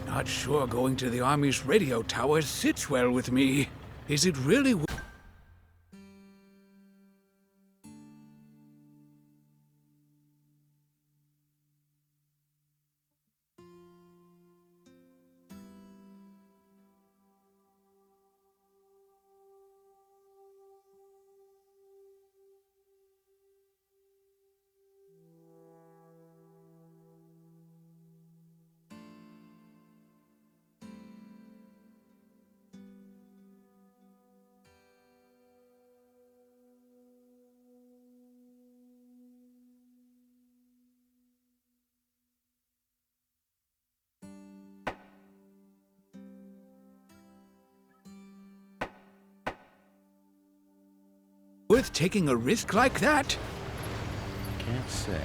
Not sure going to the Army's radio tower sits well with me. Is it really... worth taking a risk like that? Can't say.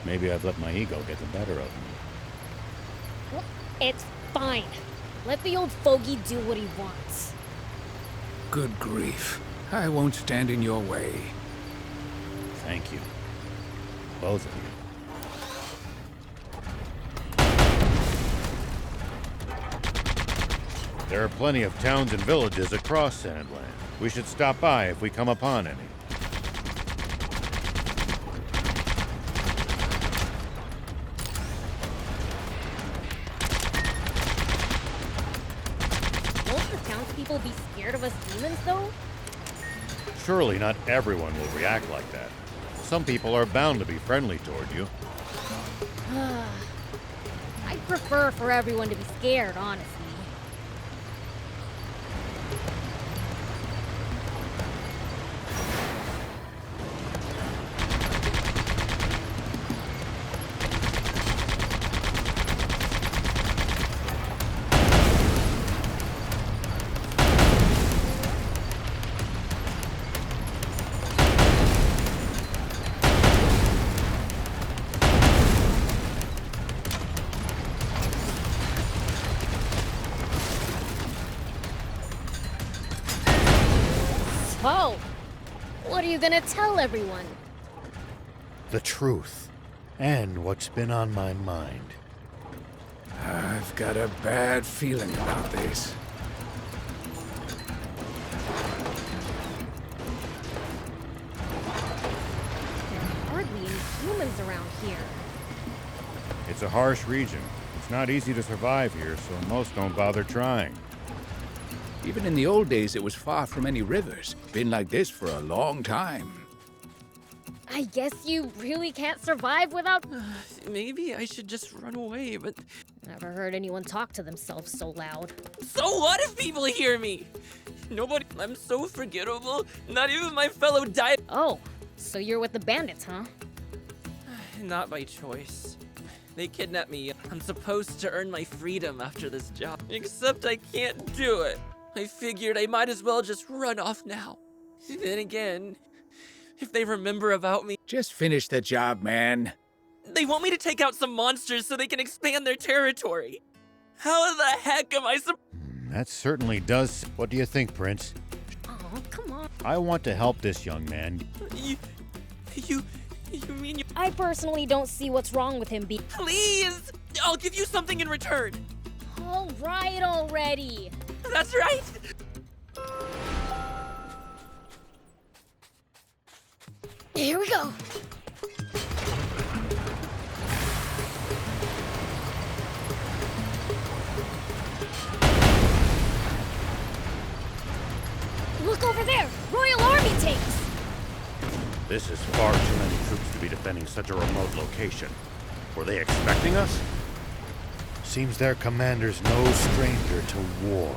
Maybe I've let my ego get the better of me. Well, it's fine. Let the old fogey do what he wants. Good grief. I won't stand in your way. Thank you. Both of you. There are plenty of towns and villages across Sandland. We should stop by if we come upon any. Won't the townspeople be scared of us demons, though? Surely not everyone will react like that. Some people are bound to be friendly toward you. I'd prefer for everyone to be scared, honestly. So, what are you gonna tell everyone? The truth. And what's been on my mind. I've got a bad feeling about this. There are hardly any humans around here. It's a harsh region. It's not easy to survive here, so most don't bother trying. Even in the old days, it was far from any rivers. Been like this for a long time. I guess you really can't survive without... Maybe I should just run away, but... Never heard anyone talk to themselves so loud. So what if people hear me? Nobody... I'm so forgettable. Not even my fellow diet... Oh, so you're with the bandits, huh? Not by choice. They kidnapped me. I'm supposed to earn my freedom after this job. Except I can't do it. I figured I might as well just run off now. Then again, if they remember about me... Just finish the job, man. They want me to take out some monsters so they can expand their territory. How the heck am I That certainly does. What do you think, Prince? Oh, come on. I want to help this young man. You mean you... I personally don't see what's wrong with him Please! I'll give you something in return. All right already. That's right! Here we go. Look over there! Royal Army tanks! This is far too many troops to be defending such a remote location. Were they expecting us? Seems their commander's no stranger to war.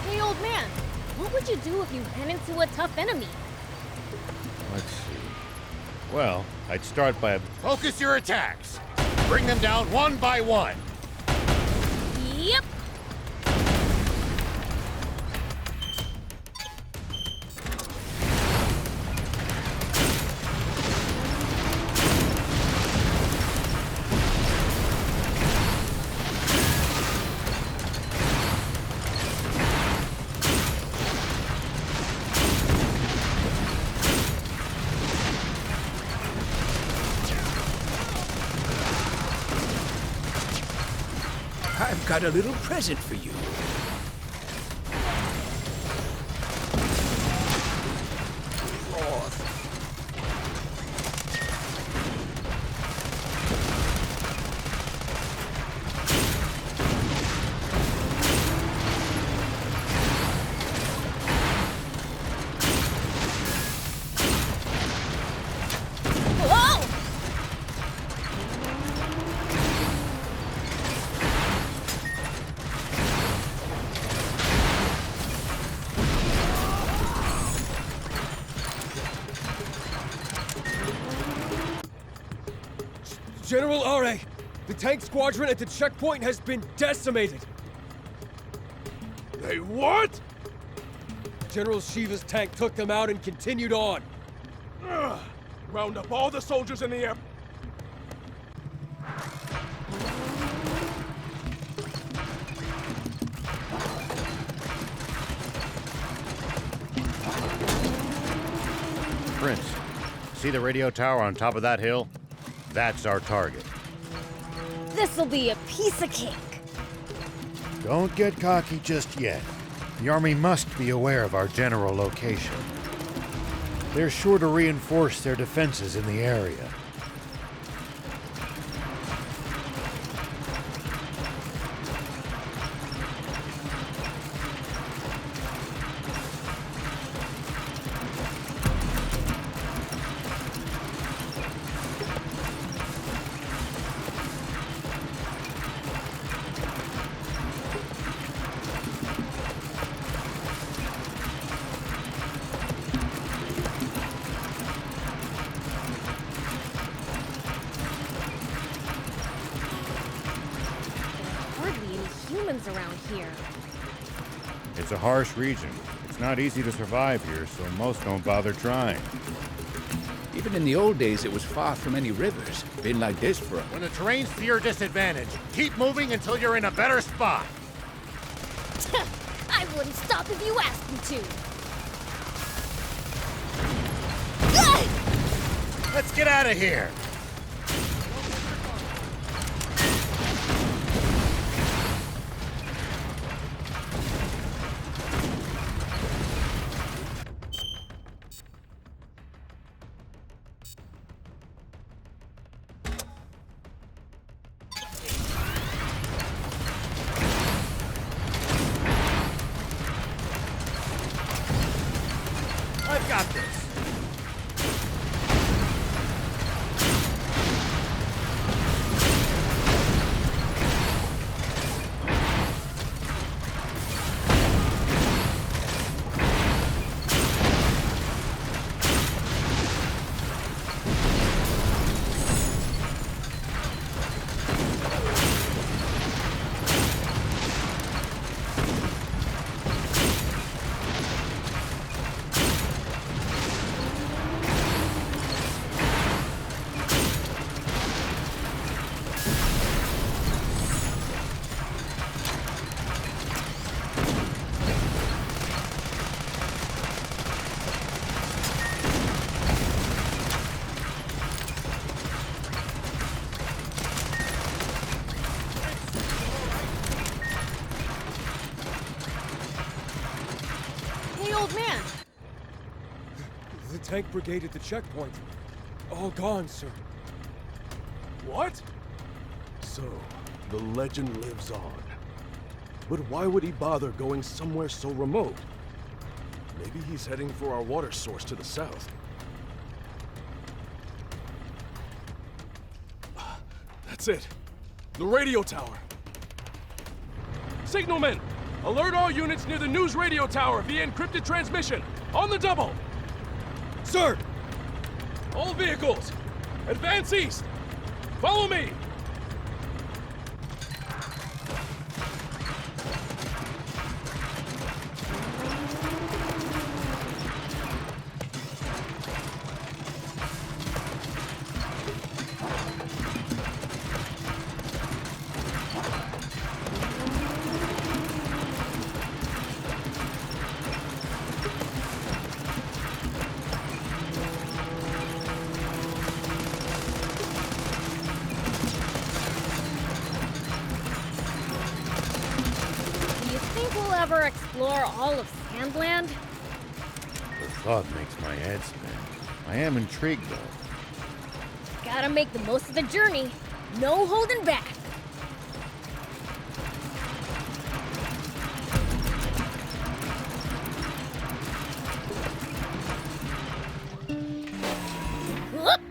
Hey, old man, what would you do if you ran into a tough enemy? Let's see. Well, I'd start by... Focus your attacks! Bring them down one by one! Yep. I've got a little present for you. Whoa! General Are, the tank squadron at the checkpoint has been decimated. They what? General Shiva's tank took them out and continued on. Ugh. Round up all the soldiers in the air. Prince, see the radio tower on top of that hill? That's our target. This'll be a piece of cake. Don't get cocky just yet. The Army must be aware of our general location. They're sure to reinforce their defenses in the area. Hardly any humans around here. It's a harsh region. It's not easy to survive here, so most don't bother trying. Even in the old days, it was far from any rivers. Been like this for a... When the terrain's to your disadvantage, keep moving until you're in a better spot. I wouldn't stop if you asked me to. Let's get out of here. I've got this. Hey, old man. The tank brigade at the checkpoint. All gone, sir. What? So, the legend lives on. But why would he bother going somewhere so remote? Maybe he's heading for our water source to the south. That's it. The radio tower. Signalman! Alert all units near the news radio tower via encrypted transmission. On the double! Sir! All vehicles! Advance east! Follow me! you'll ever explore all of Sandland? The thought makes my head spin. I am intrigued, though. Gotta make the most of the journey. No holding back. Whoop!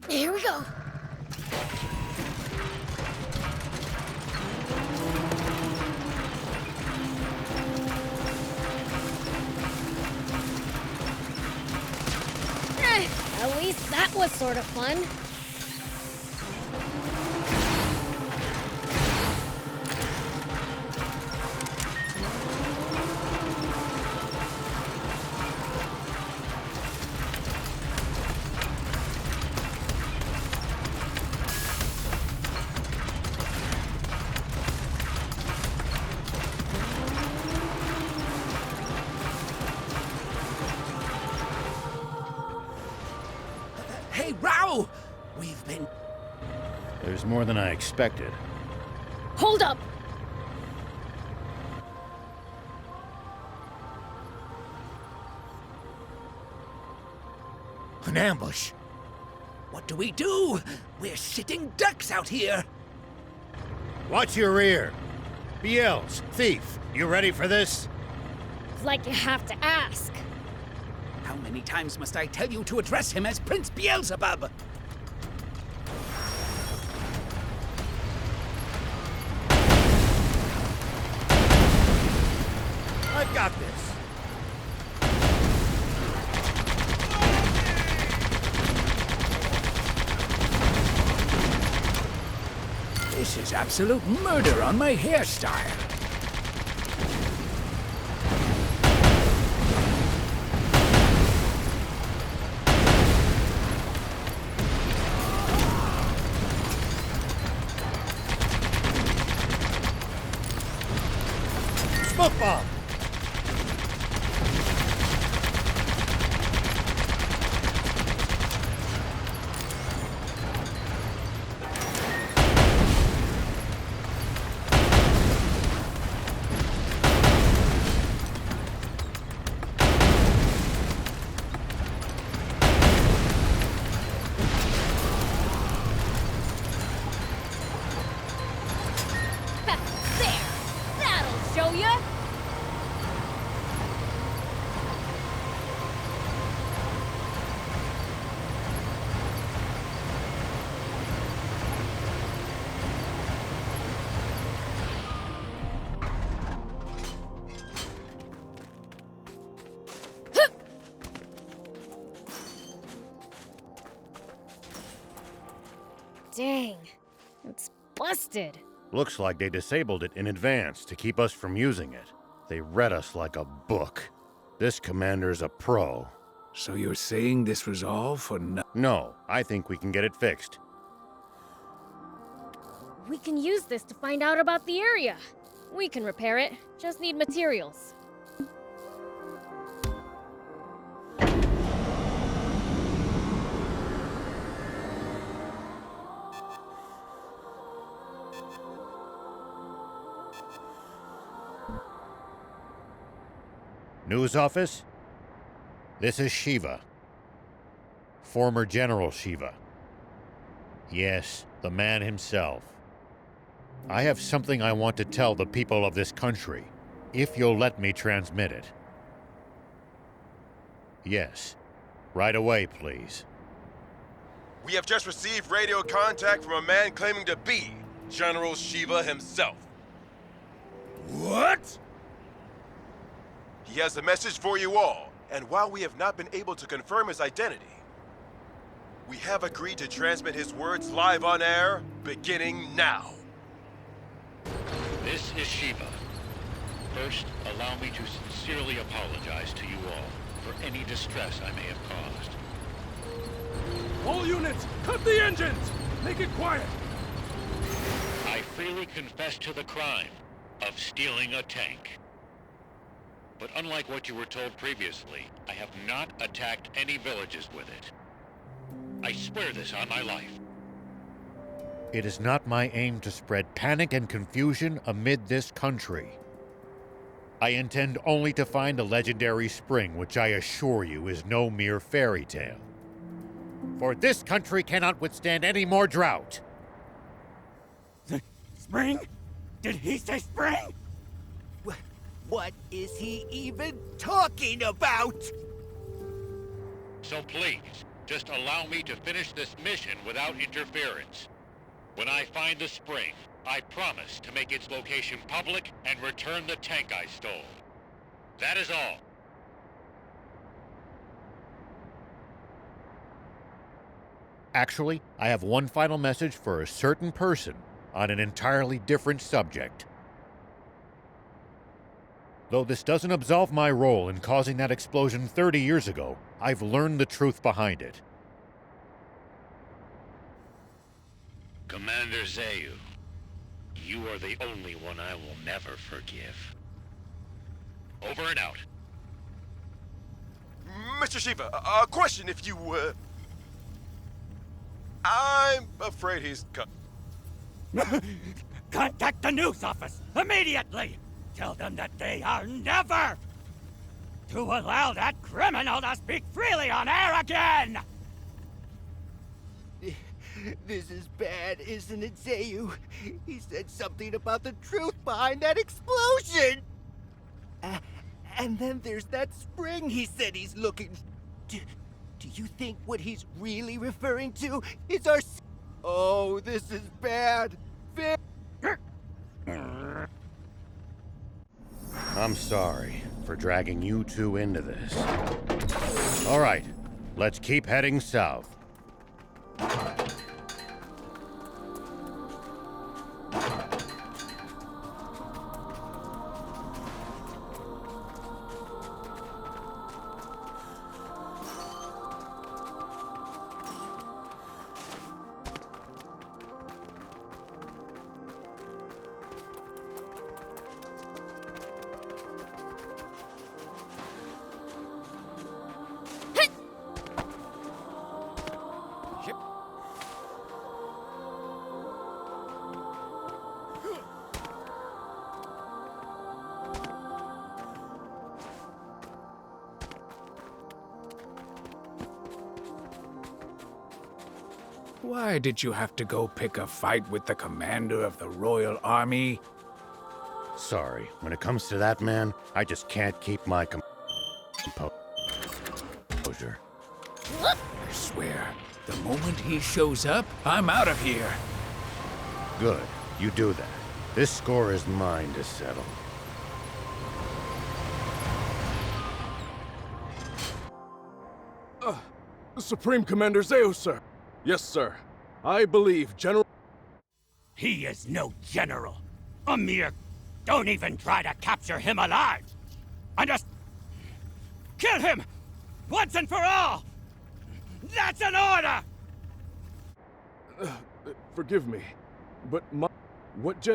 Here we go. At least that was sort of fun. Hey, Rao! We've been... There's more than I expected. Hold up! An ambush. What do we do? We're sitting ducks out here. Watch your rear! Biels, thief, you ready for this? Like you have to ask. How many times must I tell you to address him as Prince Beelzebub? I've got this. This is absolute murder on my hairstyle. Smoke bomb! There! That'll show ya! Dang, it's busted. Looks like they disabled it in advance to keep us from using it. They read us like a book. This commander's a pro. So you're saying this was all for no... No, I think we can get it fixed. We can use this to find out about the area. We can repair it, just need materials. News office? This is Shiva. Former General Shiva. Yes, the man himself. I have something I want to tell the people of this country, if you'll let me transmit it. Yes. Right away, please. We have just received radio contact from a man claiming to be General Shiva himself. What? He has a message for you all, and while we have not been able to confirm his identity, we have agreed to transmit his words live on air, beginning now. This is Shiva. First, allow me to sincerely apologize to you all for any distress I may have caused. All units, cut the engines! Make it quiet! I freely confess to the crime of stealing a tank. But unlike what you were told previously, I have not attacked any villages with it. I swear this on my life. It is not my aim to spread panic and confusion amid this country. I intend only to find a legendary spring, which I assure you is no mere fairy tale. For this country cannot withstand any more drought. Spring? Did he say spring? What is he even talking about? So please, just allow me to finish this mission without interference. When I find the spring, I promise to make its location public and return the tank I stole. That is all. Actually, I have one final message for a certain person on an entirely different subject. Though this doesn't absolve my role in causing that explosion 30 years ago, I've learned the truth behind it. Commander Zayu, you are the only one I will never forgive. Over and out. Mr. Shiva, a question if you, I'm afraid he's cut. Contact the news office immediately! Tell them that they are never to allow that criminal to speak freely on air again! This is bad, isn't it, Zayu? He said something about the truth behind that explosion! And then there's that spring he said he's looking... Do you think what he's really referring to is our... Oh, this is bad. I'm sorry for dragging you two into this. All right, let's keep heading south. Why did you have to go pick a fight with the commander of the Royal Army? Sorry, when it comes to that man, I just can't keep my composure. I swear, the moment he shows up, I'm out of here. Good, you do that. This score is mine to settle. Supreme Commander Zayu, sir. Yes, sir. I believe General... He is no general. A mere... Don't even try to capture him alive! And just... Kill him! Once and for all! That's an order! Forgive me, but what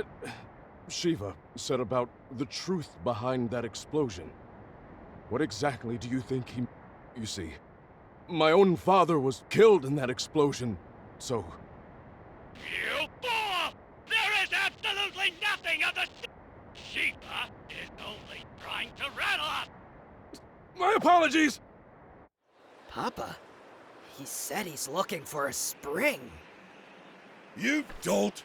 Shiva said about the truth behind that explosion. What exactly do you think he... You see, my own father was killed in that explosion, so... You fool! There is absolutely nothing of the... Shiva is only trying to rattle us! My apologies! Papa, he said he's looking for a spring. You don't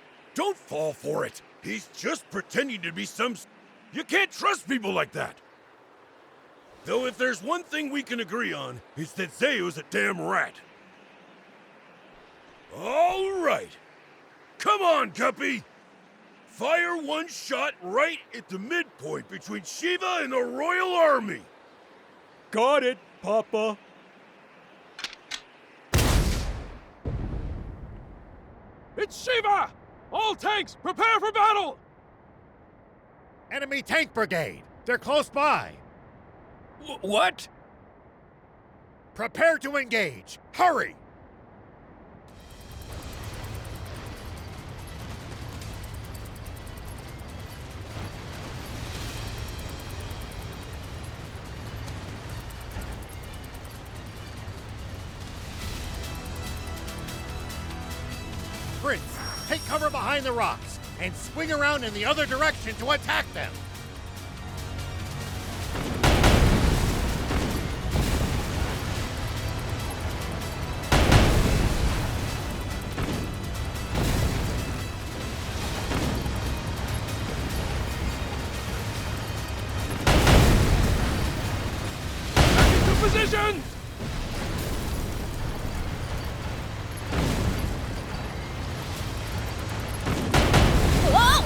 fall for it. He's just pretending to be some... You can't trust people like that. Though if there's one thing we can agree on, it's that Zayu's a damn rat. All right. Come on, Guppy. Fire one shot right at the midpoint between Shiva and the Royal Army. Got it, Papa. It's Shiva! All tanks, prepare for battle! Enemy tank brigade! They're close by! What? Prepare to engage! Hurry! Prince, take cover behind the rocks and swing around in the other direction to attack them. Position! Whoa!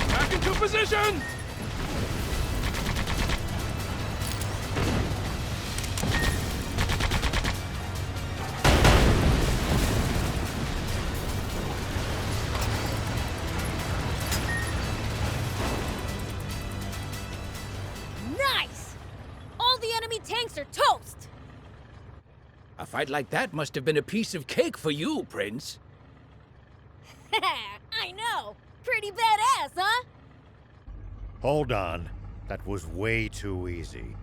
Back into position! Nice! All the enemy tanks are toast! A fight like that must have been a piece of cake for you, Prince. I know! Pretty badass, huh? Hold on. That was way too easy.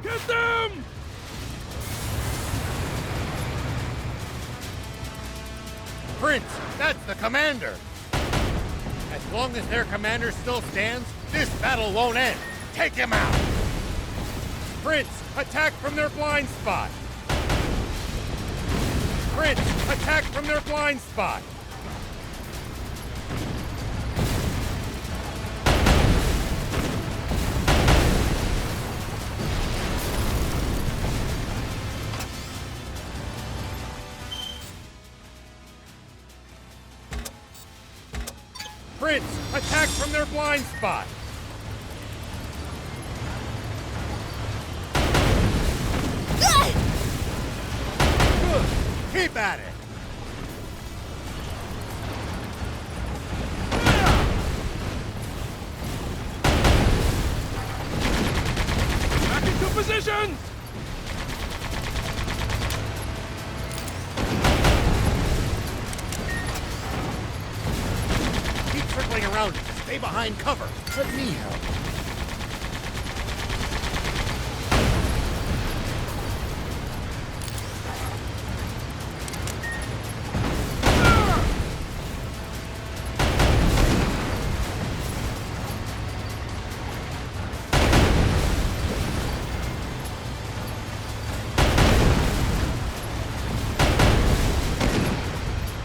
Get them! Prince, that's the commander! As long as their commander still stands, this battle won't end. Take him out! Prince, attack from their blind spot! Prince, attack from their blind spot! Prince, attack from their blind spot! Good. Keep at it! Back into position! Keep circling around it. Stay behind cover. Let me help.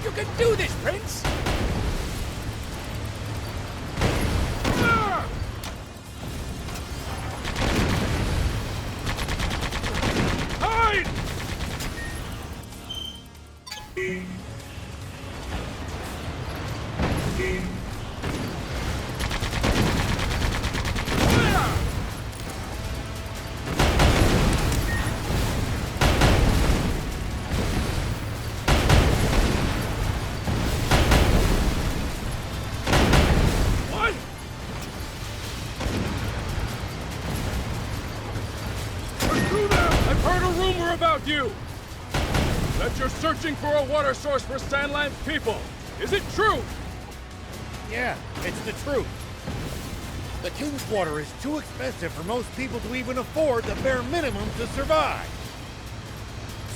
You can do this, Prince! Hide! What? Pursue them! I've heard a rumor about you! That you're searching for a water source for Sandland's people. Is it true? Yeah, it's the truth. The King's Water is too expensive for most people to even afford the bare minimum to survive.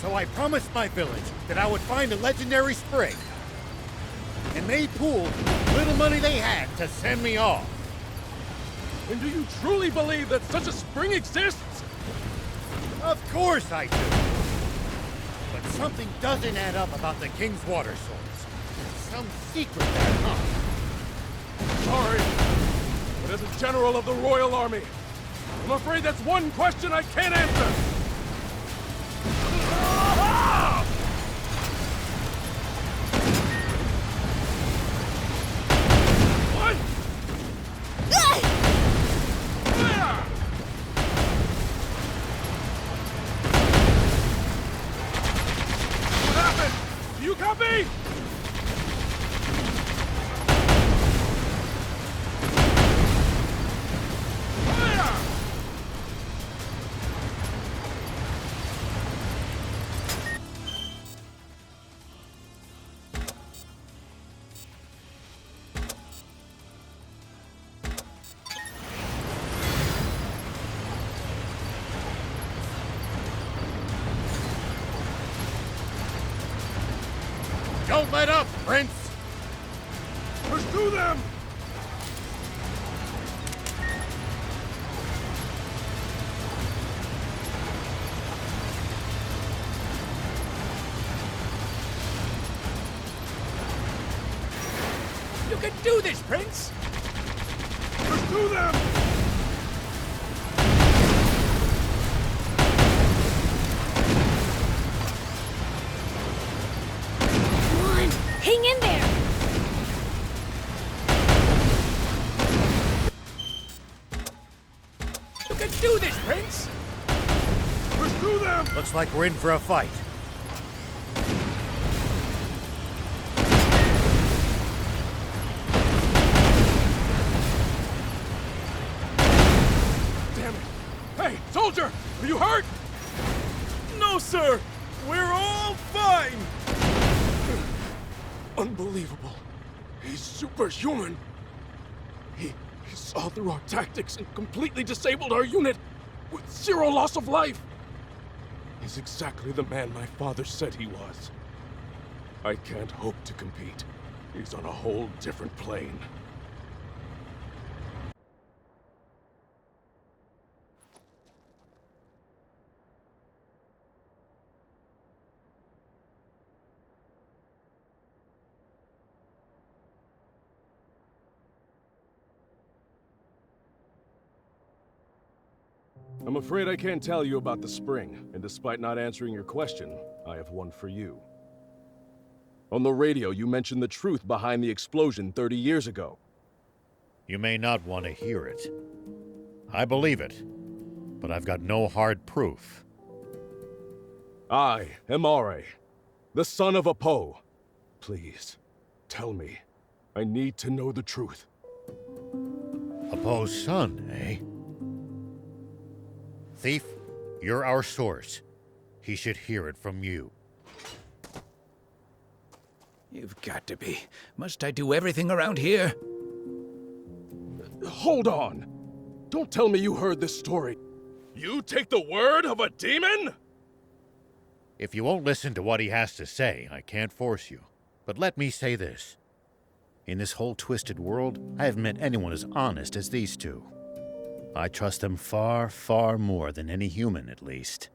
So I promised my village that I would find a legendary spring. And they pooled the little money they had to send me off. And do you truly believe that such a spring exists? Of course I do. But something doesn't add up about the King's Water source. There's some secret there, huh? Sorry, but as a general of the Royal Army, I'm afraid that's one question I can't answer. Don't let up, Prince! Pursue them! You can do this, Prince! Pursue them! Come on, hang in there! You can do this, Prince! Pursue them! Looks like we're in for a fight. Damn it! Hey, soldier! Are you hurt? No, sir! We're all fine! Unbelievable. He's superhuman. He saw through our tactics and completely disabled our unit with 0 loss of life. He's exactly the man my father said he was. I can't hope to compete. He's on a whole different plane. I'm afraid I can't tell you about the spring, and despite not answering your question, I have one for you. On the radio, you mentioned the truth behind the explosion 30 years ago. You may not want to hear it. I believe it, but I've got no hard proof. I am Are, the son of Apo. Please, tell me. I need to know the truth. Apo's son, eh? Thief, you're our source. He should hear it from you. You've got to be. Must I do everything around here? Hold on. Don't tell me you heard this story. You take the word of a demon? If you won't listen to what he has to say, I can't force you. But let me say this. In this whole twisted world, I haven't met anyone as honest as these two. I trust them far, far more than any human, at least.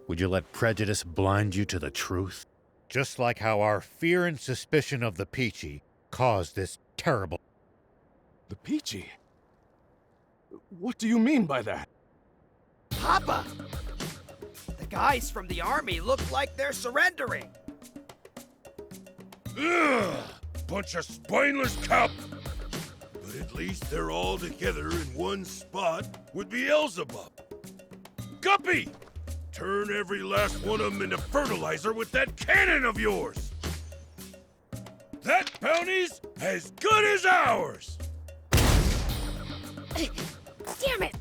Would you let prejudice blind you to the truth? Just like how our fear and suspicion of the Peachy caused this terrible... The Peachy? What do you mean by that? Papa! The guys from the army look like they're surrendering. Ugh! Bunch of spineless cow... But at least they're all together in one spot with Beelzebub. Guppy! Turn every last one of them into fertilizer with that cannon of yours! That bounty's as good as ours! Damn it!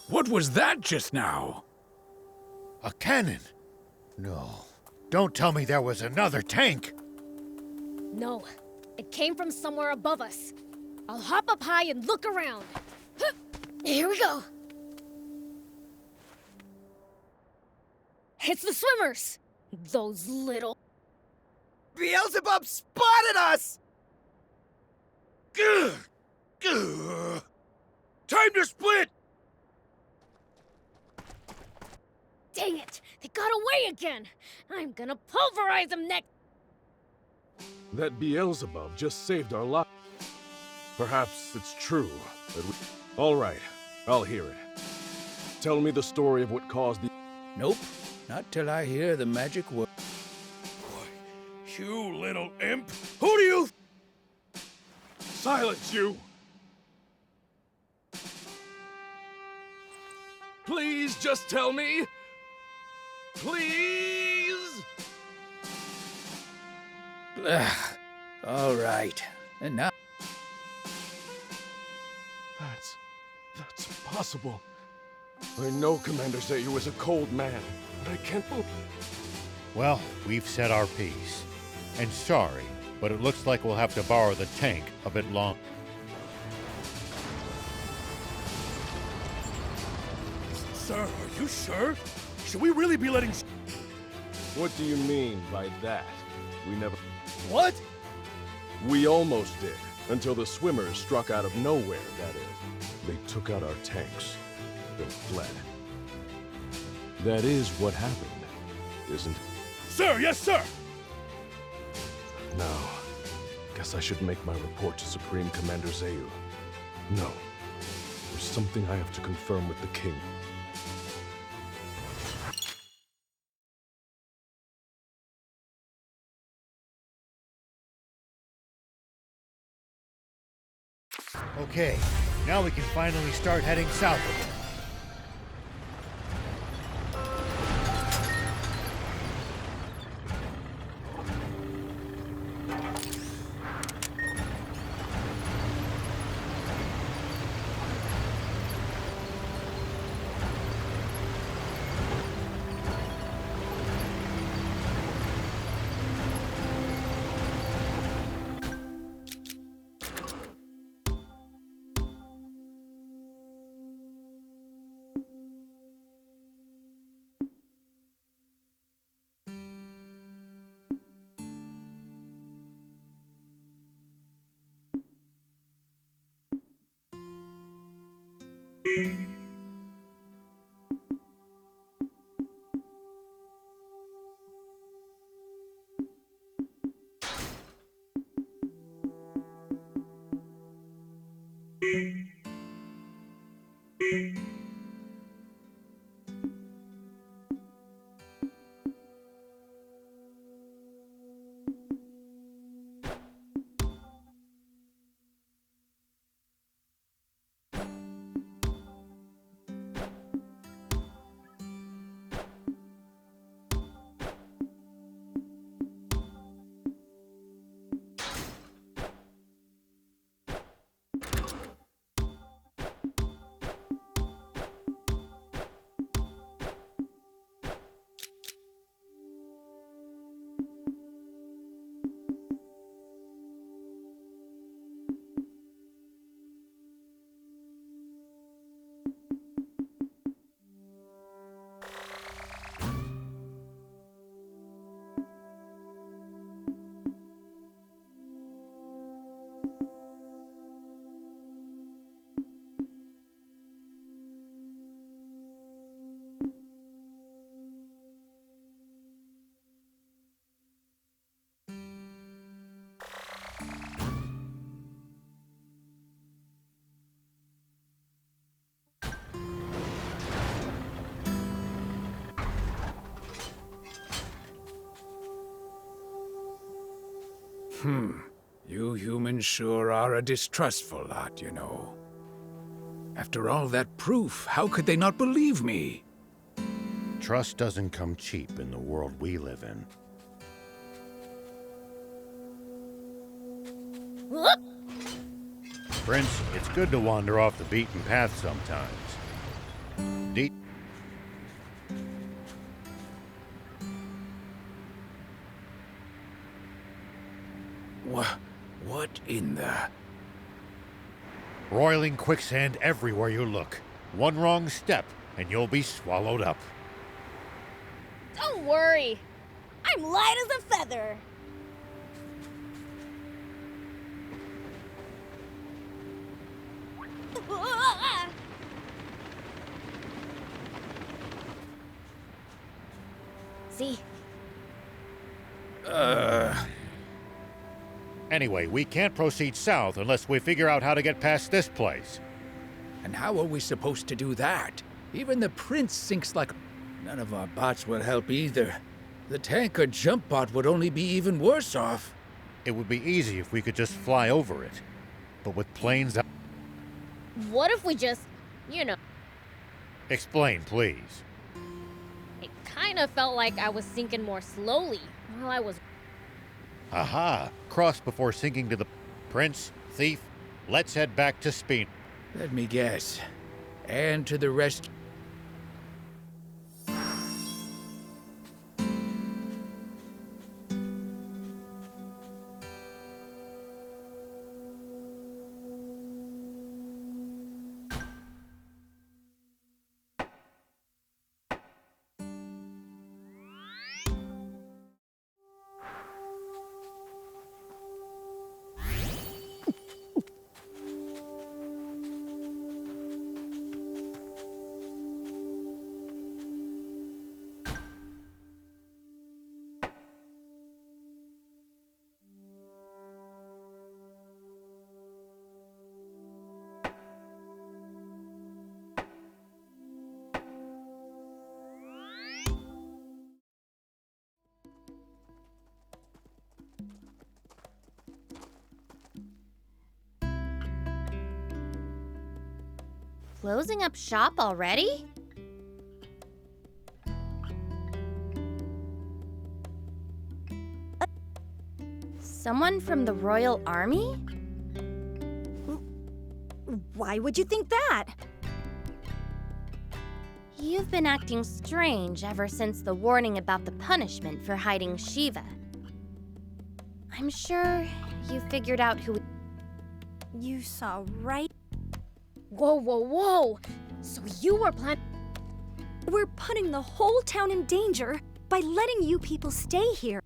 What was that just now? A cannon? No. Don't tell me there was another tank! No, it came from somewhere above us. I'll hop up high and look around. Huh, here we go. It's the swimmers! Those little... Beelzebub spotted us! Gah! Gah! Time to split! Dang it! They got away again! I'm gonna pulverize them next... That Beelzebub just saved our lives. Perhaps it's true that we... All right, I'll hear it. Tell me the story of what caused the... Nope. Not till I hear the magic word. You little imp! Who do you... Silence you! Please just tell me! Please! All right. And now... That's impossible. I know Commander Zayu is a cold man, but I can't believe... Well, we've said our piece. And sorry, but it looks like we'll have to borrow the tank a bit long. Sir, are you sure? Should we really be letting... What do you mean by that? We never... What? We almost did, until the swimmers struck out of nowhere, that is. They took out our tanks, then fled. That is what happened, isn't it? Sir, yes, sir! Now, guess I should make my report to Supreme Commander Zayu. No, there's something I have to confirm with the king. Okay, now we can finally start heading south again. You humans sure are a distrustful lot, you know. After all that proof, how could they not believe me? Trust doesn't come cheap in the world we live in. Whoop! Prince, it's good to wander off the beaten path sometimes. What in the... Roiling quicksand everywhere you look. One wrong step, and you'll be swallowed up. Don't worry. I'm light as a feather. See? Anyway, we can't proceed south unless we figure out how to get past this place. And how are we supposed to do that? Even the prince sinks like... None of our bots will help either. The tank or jump bot would only be even worse off. It would be easy if we could just fly over it. But with planes... What if we just, you know... Explain, please. It kind of felt like I was sinking more slowly while I was... Aha! Cross before sinking to the... Prince, thief, let's head back to Speen. Let me guess. And to the rest... closing up shop already? Someone from the Royal Army? Why would you think that? You've been acting strange ever since the warning about the punishment for hiding Shiva. I'm sure you figured out who... You saw right... Whoa, whoa, whoa! So you were planning... We're putting the whole town in danger by letting you people stay here.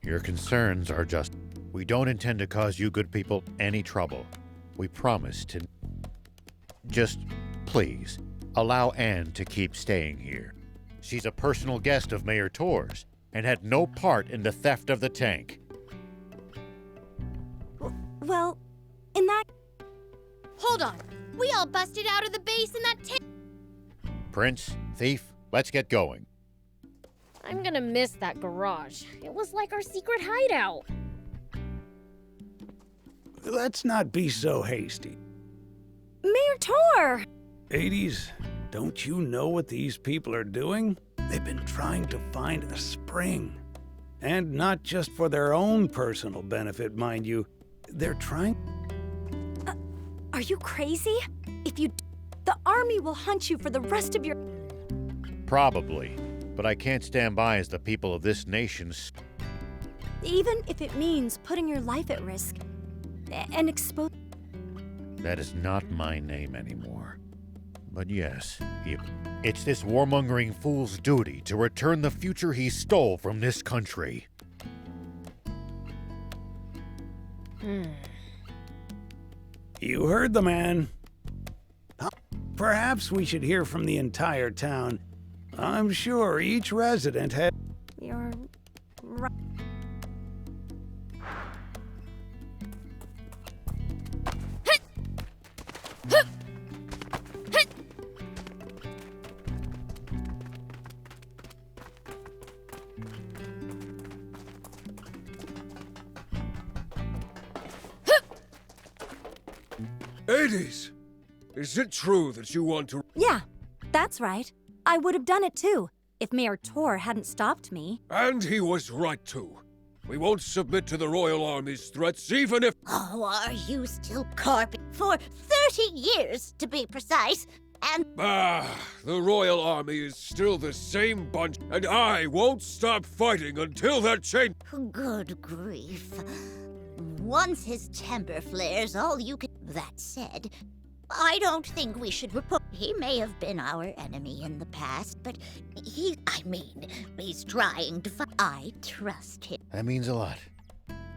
Your concerns are just... We don't intend to cause you good people any trouble. We promise to... Just, please, allow Anne to keep staying here. She's a personal guest of Mayor Tor's and had no part in the theft of the tank. Well, in that... Hold on! We all busted out of the base in that tank! Prince, Thief, let's get going. I'm gonna miss that garage. It was like our secret hideout. Let's not be so hasty. Mayor Tor! Hades, don't you know what these people are doing? They've been trying to find a spring. And not just for their own personal benefit, mind you. They're trying... Are you crazy? If you... The army will hunt you for the rest of your... Probably. But I can't stand by as the people of this nation... Even if it means putting your life at risk. And expose... That is not my name anymore. But yes, it's this warmongering fool's duty to return the future he stole from this country. You heard the man. Perhaps we should hear from the entire town. I'm sure each resident had... You're... right. Hades! Is it true that you want to... Yeah, that's right. I would have done it too, if Mayor Tor hadn't stopped me. And he was right too. We won't submit to the Royal Army's threats, even if... Oh, are you still carping? For 30 years, to be precise, and... The Royal Army is still the same bunch, and I won't stop fighting until that change... Good grief. Once his temper flares, all you can... That said, I don't think we should report... He may have been our enemy in the past, but he's trying to fight. I trust him. That means a lot.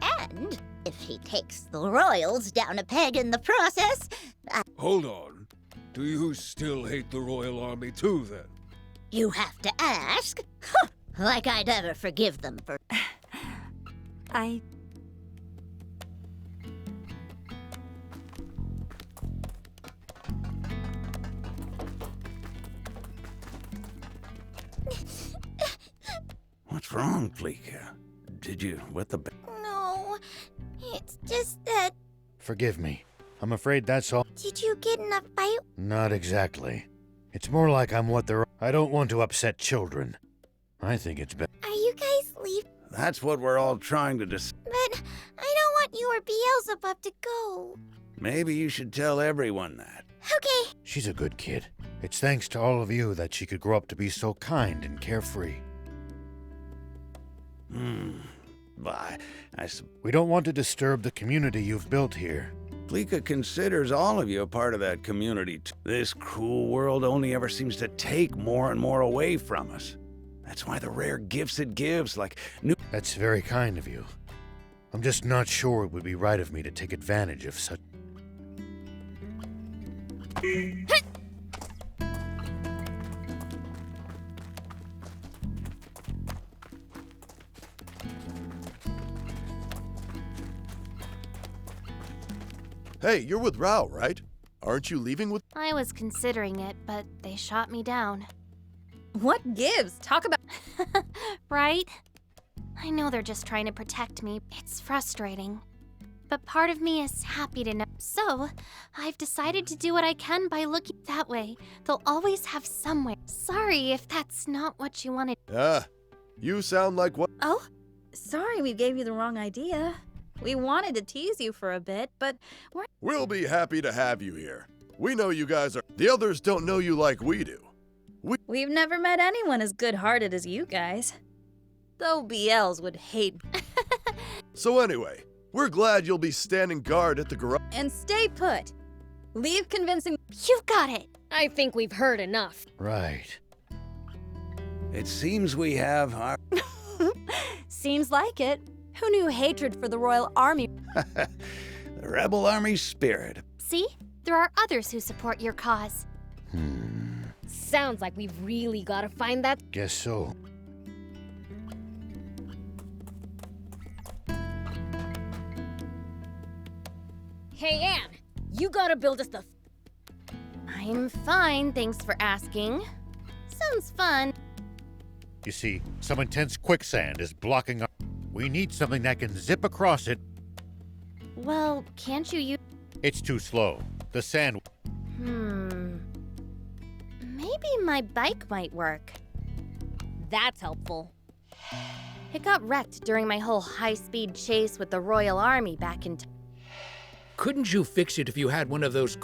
And if he takes the Royals down a peg in the process... Hold on. Do you still hate the Royal Army too, then? You have to ask? Like I'd ever forgive them for... What's wrong, Fleeka? Did you wet the... No, it's just that... Forgive me. I'm afraid that's all. Did you get in a fight? Not exactly. It's more like I'm what they're... I don't want to upset children. I think it's better. Are you guys leaving? That's what we're all trying to decide. But I don't want you or Beelzebub to go. Maybe you should tell everyone that. Okay. She's a good kid. It's thanks to all of you that she could grow up to be so kind and carefree. We don't want to disturb the community you've built here. Fleeka considers all of you a part of that community. This cruel world only ever seems to take more and more away from us. That's why the rare gifts it gives, like new... That's very kind of you. I'm just not sure it would be right of me to take advantage of such... Hey, you're with Rao, right? Aren't you leaving with... I was considering it, but they shot me down. What gives? Talk about... Right? I know they're just trying to protect me. It's frustrating. but part of me is happy to know. So, I've decided to do what I can by looking that way. They'll always have somewhere. Sorry if that's not what you wanted. You sound like what? Oh, sorry we gave you the wrong idea. We wanted to tease you for a bit, but We'll be happy to have you here. We know you guys are. The others don't know you like we do. we've never met anyone as good-hearted as you guys. Though BLs would hate. So anyway, we're glad you'll be standing guard at the garage. And stay put. Leave convincing. You've got it. I think we've heard enough. Right. It seems we have our... Seems like it. Who knew hatred for the Royal Army? the Rebel Army spirit. See? There are others who support your cause. Sounds like we've really gotta find that. Guess so. Hey, Anne, you gotta build us the. I'm fine, thanks for asking. Sounds fun. You see, some intense quicksand is blocking our... We need something that can zip across it. Well, can't you use... It's too slow. The sand... Maybe my bike might work. That's helpful. It got wrecked during my whole high-speed chase with the Royal Army back in... Couldn't you fix it if you had one of those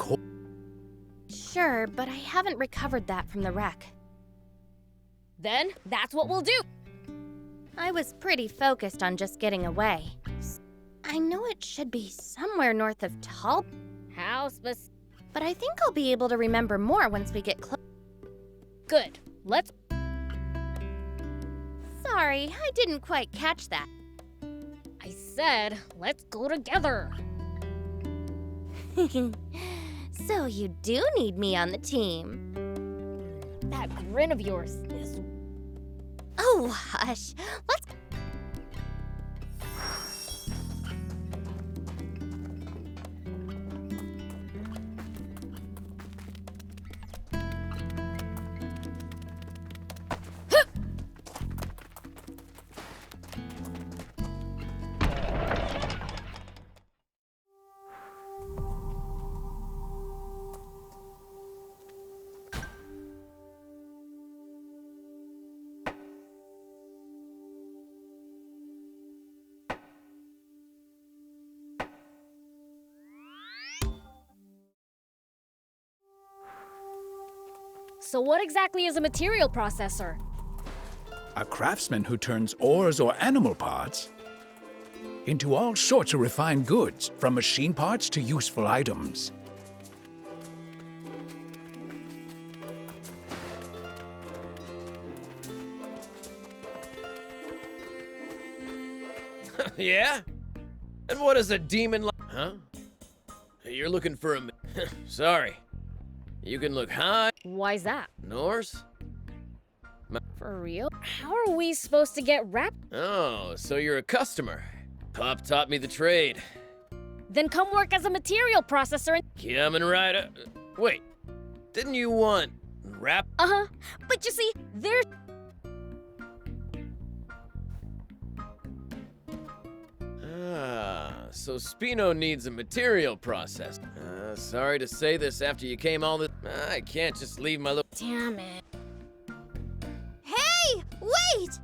Sure, but I haven't recovered that from the wreck. Then, that's what we'll do. I was pretty focused on just getting away. I know it should be somewhere north of Tall... How But I think I'll be able to remember more once we get close. Good. Let's... Sorry, I didn't quite catch that. I said, let's go together. So you do need me on the team. That grin of yours is... Oh, hush. Let's... So what exactly is a material processor? A craftsman who turns ores or animal parts into all sorts of refined goods, from machine parts to useful items. Yeah? And what is a demon like? Huh? You're looking for a... Sorry. You can look high. Why's that? Norse? For real? How are we supposed to get wrapped? Oh, so you're a customer. Pop taught me the trade. Then come work as a material processor and... Coming right up. Wait, didn't you want wrap? Uh-huh. But you see, there's... Ah, so Spino needs a material process. Sorry to say this after you came all this... I can't just leave my little... Damn it. Hey, wait!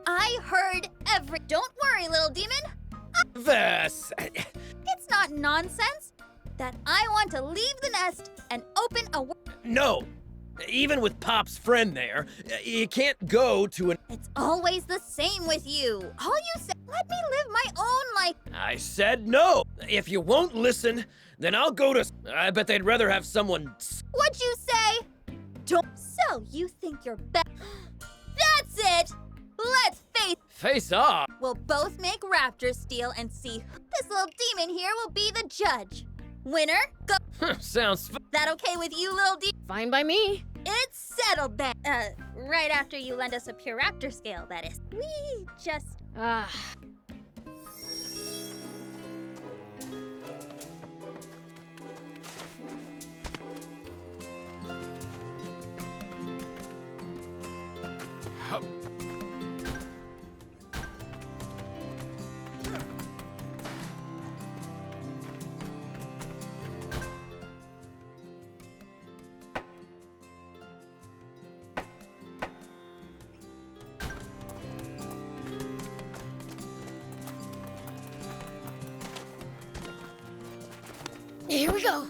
I heard every... Don't worry, little demon. This... It's not nonsense that I want to leave the nest and open a... No! Even with Pop's friend there, you can't go to an... It's always the same with you. All you say, let me live my own life. I said no! If you won't listen, then I'll go to... I bet they'd rather have someone... What'd you say? Don't... So, you think you're better? That's it! Let's face... Face off! We'll both make raptor steel and see who... This little demon here will be the judge. Winner, go... Sounds... That okay with you, little demon? Fine by me. It's settled then. Right after you lend us a pure raptor scale, that is. We just... Here we go.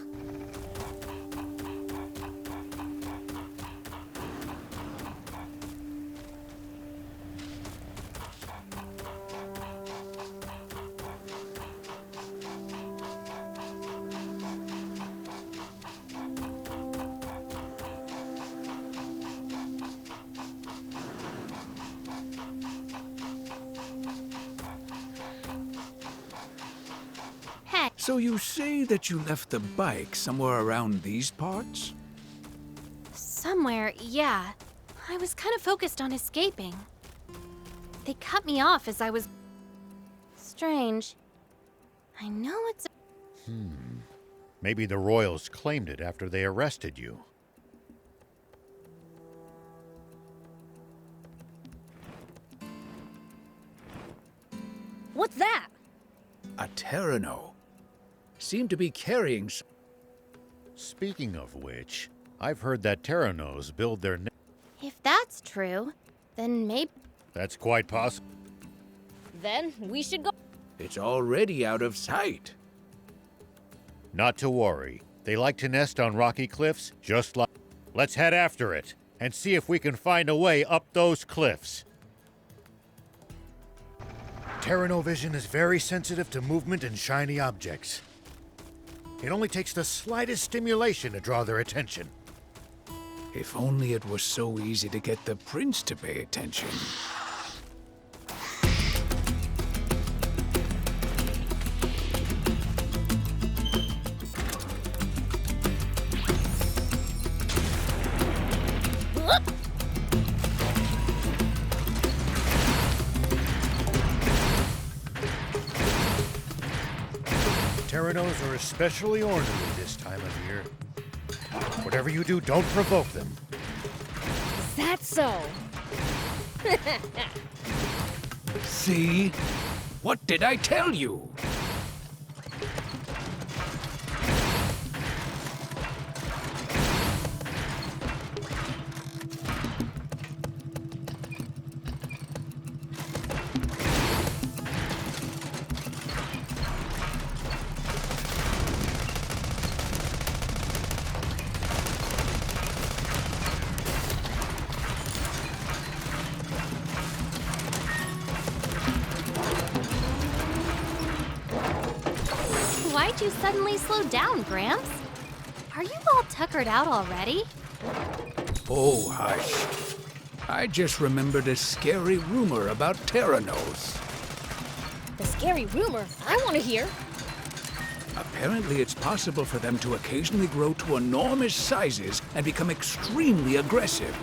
So you say that you left the bike somewhere around these parts? Somewhere, yeah. I was kind of focused on escaping. They cut me off as I was... Strange. I know it's... Maybe the Royals claimed it after they arrested you. What's that? A Terrano. Seem to be carrying... Speaking of which, I've heard that Terranos build their... If that's true, then maybe... That's quite possible. Then we should go. It's already out of sight. Not to worry. They like to nest on rocky cliffs, just like... Let's head after it, and see if we can find a way up those cliffs. Terranovision is very sensitive to movement and shiny objects. It only takes the slightest stimulation to draw their attention. If only it was so easy to get the prince to pay attention. Terranos are especially ornery this time of year. Whatever you do, don't provoke them. Is that so? See? What did I tell you? Why'd you suddenly slow down, Gramps? Are you all tuckered out already? Oh, hush. I just remembered a scary rumor about Terranos. The scary rumor I want to hear. Apparently it's possible for them to occasionally grow to enormous sizes and become extremely aggressive.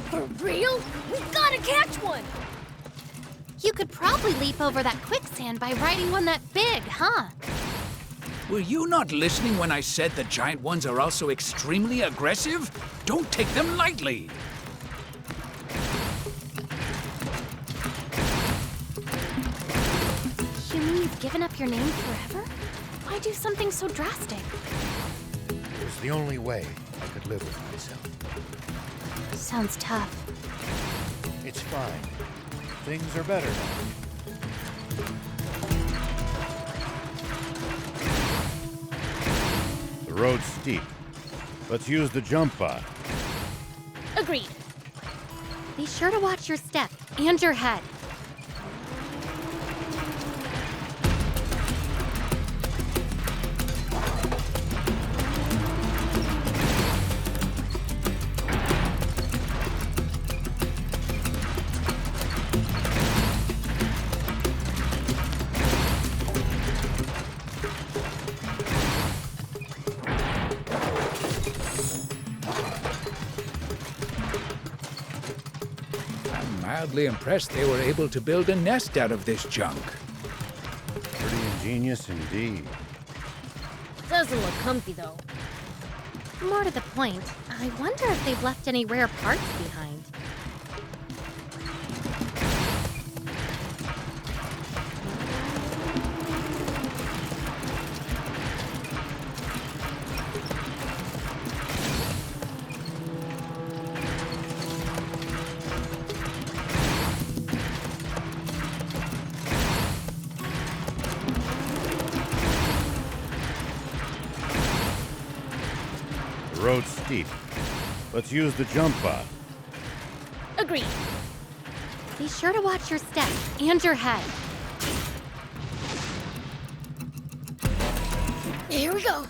For real? We've got to catch one! You could probably leap over that quicksand by riding one that big, huh? Were you not listening when I said the giant ones are also extremely aggressive? Don't take them lightly! You mean you've given up your name forever? Why do something so drastic? It was the only way I could live with myself. Sounds tough. It's fine. Things are better now. The road's steep. Let's use the jump bot. Agreed. Be sure to watch your step and your head. Mildly impressed they were able to build a nest out of this junk. Pretty ingenious indeed. Doesn't look comfy, though. More to the point, I wonder if they've left any rare parts behind. steep. Let's use the jump pod. Agreed. Be sure to watch your step and your head. Here we go.